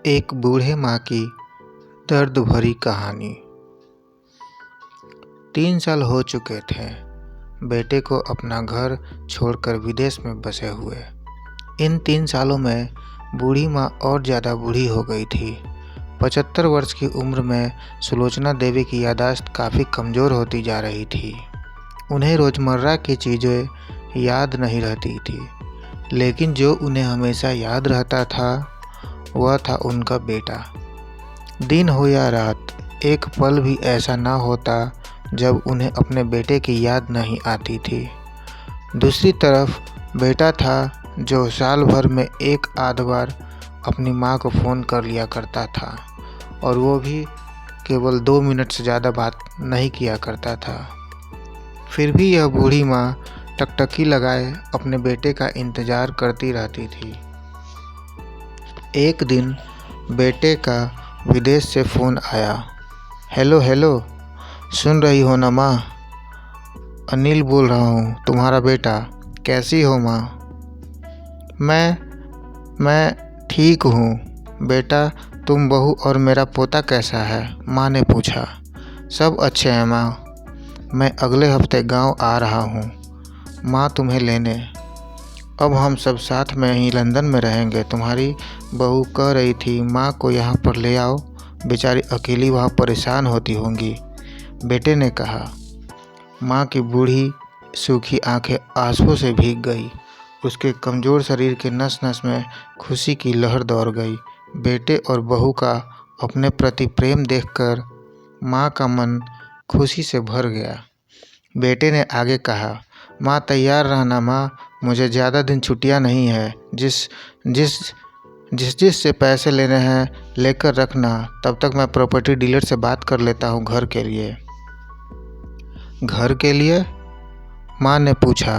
एक बूढ़े माँ की दर्द भरी कहानी। 3 साल हो चुके थे बेटे को अपना घर छोड़कर विदेश में बसे हुए। इन 3 सालों में बूढ़ी माँ और ज़्यादा बूढ़ी हो गई थी। 75 वर्ष की उम्र में सुलोचना देवी की याददाश्त काफ़ी कमज़ोर होती जा रही थी। उन्हें रोज़मर्रा की चीज़ें याद नहीं रहती थी, लेकिन जो उन्हें हमेशा याद रहता था वह था उनका बेटा। दिन हो या रात, एक पल भी ऐसा ना होता जब उन्हें अपने बेटे की याद नहीं आती थी। दूसरी तरफ बेटा था जो साल भर में एक आध बार अपनी माँ को फ़ोन कर लिया करता था, और वो भी केवल 2 मिनट से ज़्यादा बात नहीं किया करता था। फिर भी यह बूढ़ी माँ टकटकी लगाए अपने बेटे का इंतज़ार करती रहती थी। एक दिन बेटे का विदेश से फ़ोन आया। हेलो हेलो, सुन रही हो ना माँ? अनिल बोल रहा हूँ, तुम्हारा बेटा। कैसी हो माँ? मैं ठीक हूँ बेटा। तुम बहू और मेरा पोता कैसा है? माँ ने पूछा। सब अच्छे हैं माँ। मैं अगले हफ्ते गांव आ रहा हूँ माँ तुम्हें लेने। अब हम सब साथ में ही लंदन में रहेंगे। तुम्हारी बहू कह रही थी माँ को यहाँ पर ले आओ, बेचारी अकेली वहाँ परेशान होती होंगी, बेटे ने कहा। माँ की बूढ़ी सूखी आंखें आंसुओं से भीग गई। उसके कमज़ोर शरीर के नस नस में खुशी की लहर दौड़ गई। बेटे और बहू का अपने प्रति प्रेम देखकर माँ का मन खुशी से भर गया। बेटे ने आगे कहा, माँ तैयार रहना माँ, मुझे ज़्यादा दिन छुट्टियाँ नहीं है। जिस से पैसे लेने हैं लेकर रखना। तब तक मैं प्रॉपर्टी डीलर से बात कर लेता हूँ घर के लिए। घर के लिए? माँ ने पूछा।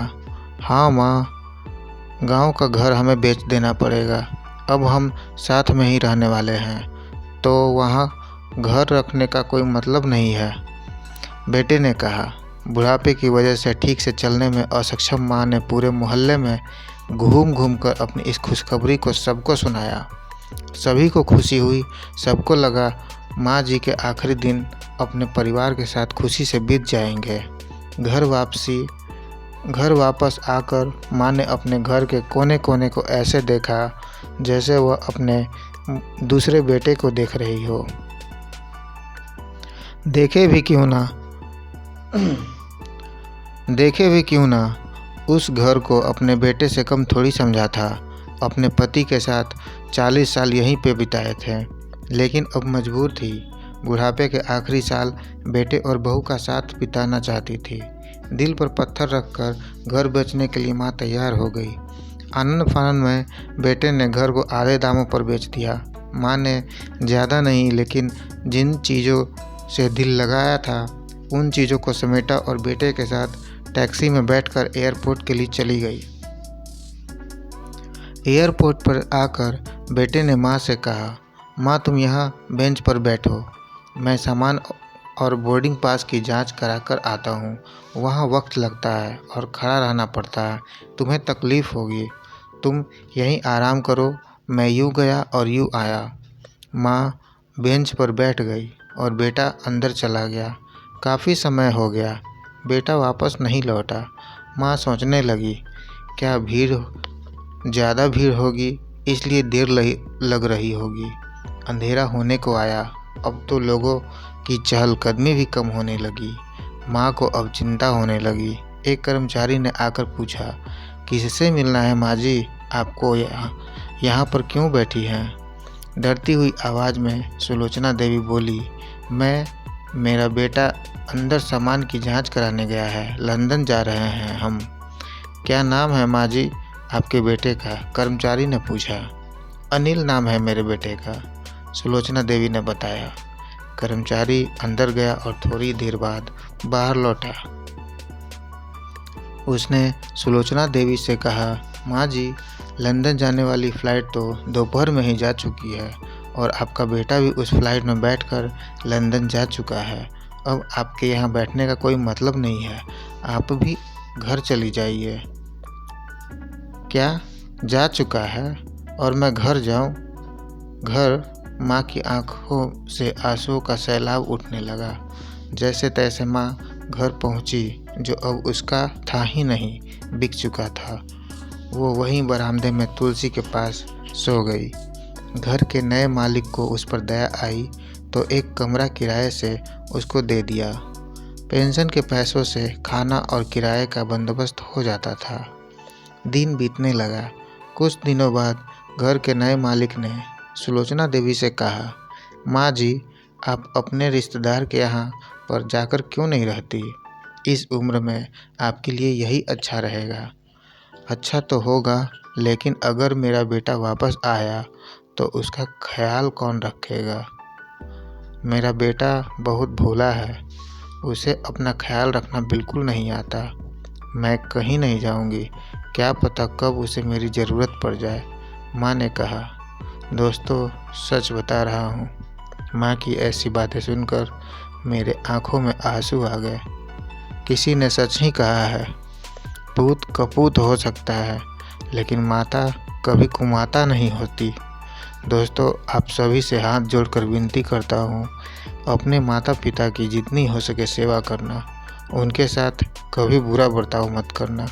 हाँ माँ, गांव का घर हमें बेच देना पड़ेगा। अब हम साथ में ही रहने वाले हैं, तो वहाँ घर रखने का कोई मतलब नहीं है, बेटे ने कहा। बुढ़ापे की वजह से ठीक से चलने में असक्षम माँ ने पूरे मोहल्ले में घूम घूम कर अपनी इस खुशखबरी को सबको सुनाया। सभी को खुशी हुई। सबको लगा माँ जी के आखिरी दिन अपने परिवार के साथ खुशी से बीत जाएंगे। घर वापस आकर माँ ने अपने घर के कोने कोने को ऐसे देखा जैसे वह अपने दूसरे बेटे को देख रही हो। देखे भी क्यों ना, उस घर को अपने बेटे से कम थोड़ी समझा था। अपने पति के साथ 40 साल यहीं पे बिताए थे, लेकिन अब मजबूर थी। बुढ़ापे के आखिरी साल बेटे और बहू का साथ बिताना चाहती थी। दिल पर पत्थर रखकर घर बेचने के लिए माँ तैयार हो गई। आनंद फानंद में बेटे ने घर को आधे दामों पर बेच दिया। माँ ने ज़्यादा नहीं, लेकिन जिन चीज़ों से दिल लगाया था उन चीज़ों को समेटा और बेटे के साथ टैक्सी में बैठकर एयरपोर्ट के लिए चली गई। एयरपोर्ट पर आकर बेटे ने माँ से कहा, माँ तुम यहाँ बेंच पर बैठो, मैं सामान और बोर्डिंग पास की जांच कराकर आता हूँ। वहाँ वक्त लगता है और खड़ा रहना पड़ता है, तुम्हें तकलीफ़ होगी, तुम यहीं आराम करो। मैं यूँ गया और यूँ आया। माँ बेंच पर बैठ गई और बेटा अंदर चला गया। काफ़ी समय हो गया, बेटा वापस नहीं लौटा। माँ सोचने लगी, क्या ज़्यादा भीड़ होगी इसलिए देर लग रही होगी। अंधेरा होने को आया। अब तो लोगों की चहलकदमी भी कम होने लगी। माँ को अब चिंता होने लगी। एक कर्मचारी ने आकर पूछा, किससे मिलना है माँ जी? आपको यहाँ पर क्यों बैठी हैं? डरती हुई आवाज़ में सुलोचना देवी बोली, मेरा बेटा अंदर सामान की जांच कराने गया है, लंदन जा रहे हैं हम। क्या नाम है माँ जी आपके बेटे का? कर्मचारी ने पूछा। अनिल नाम है मेरे बेटे का, सुलोचना देवी ने बताया। कर्मचारी अंदर गया और थोड़ी देर बाद बाहर लौटा। उसने सुलोचना देवी से कहा, माँ जी लंदन जाने वाली फ़्लाइट तो दोपहर में ही जा चुकी है और आपका बेटा भी उस फ्लाइट में बैठकर लंदन जा चुका है। अब आपके यहाँ बैठने का कोई मतलब नहीं है, आप भी घर चली जाइए। क्या जा चुका है और मैं घर जाऊँ? घर माँ की आंखों से आंसुओं का सैलाब उठने लगा। जैसे तैसे माँ घर पहुंची, जो अब उसका था ही नहीं, बिक चुका था। वो वहीं बरामदे में तुलसी के पास सो गई। घर के नए मालिक को उस पर दया आई तो एक कमरा किराए से उसको दे दिया। पेंशन के पैसों से खाना और किराए का बंदोबस्त हो जाता था। दिन बीतने लगा। कुछ दिनों बाद घर के नए मालिक ने सुलोचना देवी से कहा, माँ जी, आप अपने रिश्तेदार के यहाँ पर जाकर क्यों नहीं रहती? इस उम्र में आपके लिए यही अच्छा रहेगा। अच्छा तो होगा, लेकिन अगर मेरा बेटा वापस आया तो उसका ख्याल कौन रखेगा? मेरा बेटा बहुत भोला है, उसे अपना ख्याल रखना बिल्कुल नहीं आता। मैं कहीं नहीं जाऊंगी, क्या पता कब उसे मेरी ज़रूरत पड़ जाए, माँ ने कहा। दोस्तों, सच बता रहा हूँ, माँ की ऐसी बातें सुनकर मेरे आंखों में आंसू आ गए। किसी ने सच ही कहा है, पूत कपूत हो सकता है, लेकिन माता कभी कुमाता नहीं होती। दोस्तों, आप सभी से हाथ जोड़कर विनती करता हूँ, अपने माता पिता की जितनी हो सके सेवा करना, उनके साथ कभी बुरा बर्ताव मत करना।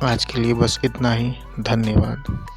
आज के लिए बस इतना ही। धन्यवाद।